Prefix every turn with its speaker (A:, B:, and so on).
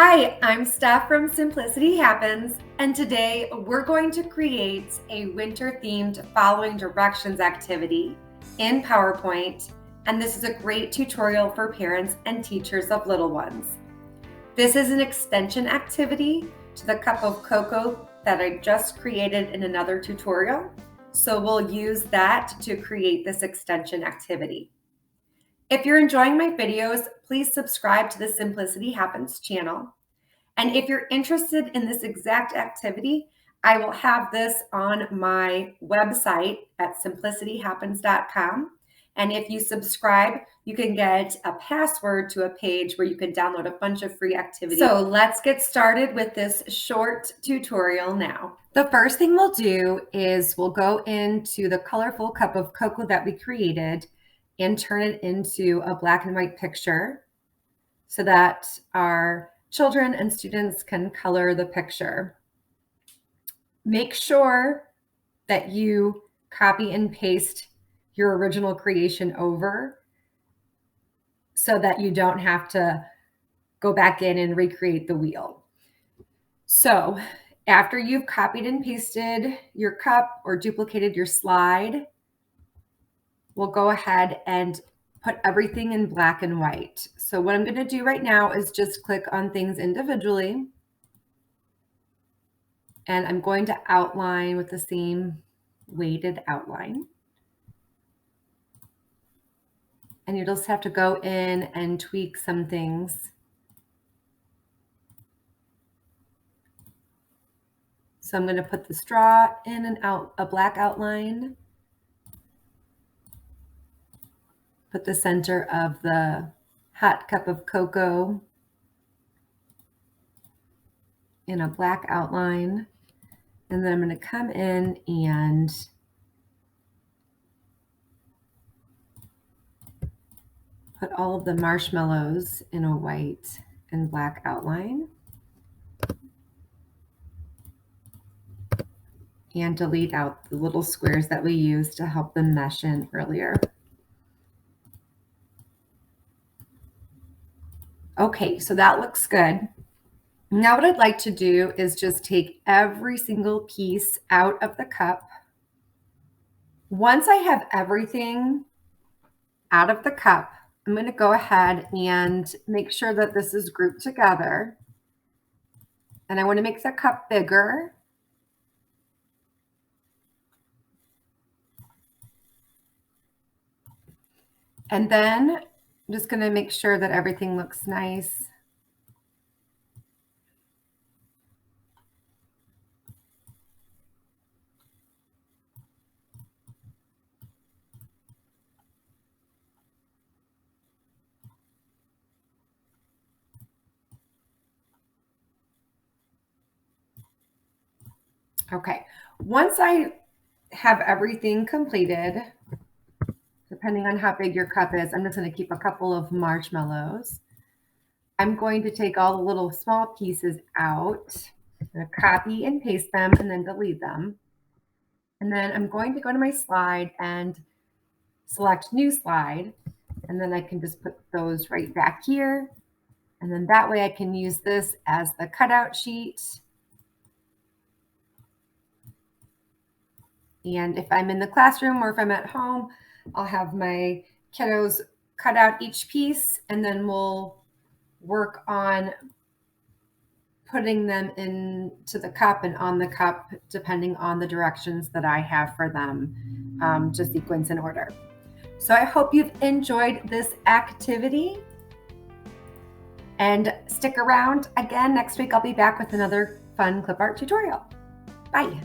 A: Hi, I'm Steph from Simplicity Happens, and today we're going to create a winter-themed following directions activity in PowerPoint, and this is a great tutorial for parents and teachers of little ones. This is an extension activity to the cup of cocoa that I just created in another tutorial, so we'll use that to create this extension activity. If you're enjoying my videos, please subscribe to the Simplicity Happens channel. And if you're interested in this exact activity, I will have this on my website at simplicityhappens.com. And if you subscribe, you can get a password to a page where you can download a bunch of free activities. So let's get started with this short tutorial now. The first thing we'll do is we'll go into the colorful cup of cocoa that we created and turn it into a black and white picture so that our children and students can color the picture. Make sure that you copy and paste your original creation over so that you don't have to go back in and recreate the wheel. So after you've copied and pasted your cup or duplicated your slide, we'll go ahead and put everything in black and white. So what I'm going to do right now is just click on things individually. And I'm going to outline with the same weighted outline. And you just have to go in and tweak some things. So I'm going to put the straw in a black outline. Put the center of the hot cup of cocoa in a black outline. And then I'm going to come in and put all of the marshmallows in a white and black outline. And delete out the little squares that we used to help them mesh in earlier. Okay, so that looks good. Now what I'd like to do is just take every single piece out of the cup. Once I have everything out of the cup, I'm going to go ahead and make sure that this is grouped together. And I want to make the cup bigger. And then I'm just going to make sure that everything looks nice. Okay, once I have everything completed, depending on how big your cup is, I'm just going to keep a couple of marshmallows. I'm going to take all the little small pieces out, I'm going to copy and paste them and then delete them. And then I'm going to go to my slide and select new slide. And then I can just put those right back here. And then that way I can use this as the cutout sheet. And if I'm in the classroom or if I'm at home, I'll have my kiddos cut out each piece and then we'll work on putting them into the cup and on the cup, depending on the directions that I have for them to sequence in order. So I hope you've enjoyed this activity and stick around again. Next week, I'll be back with another fun clip art tutorial. Bye.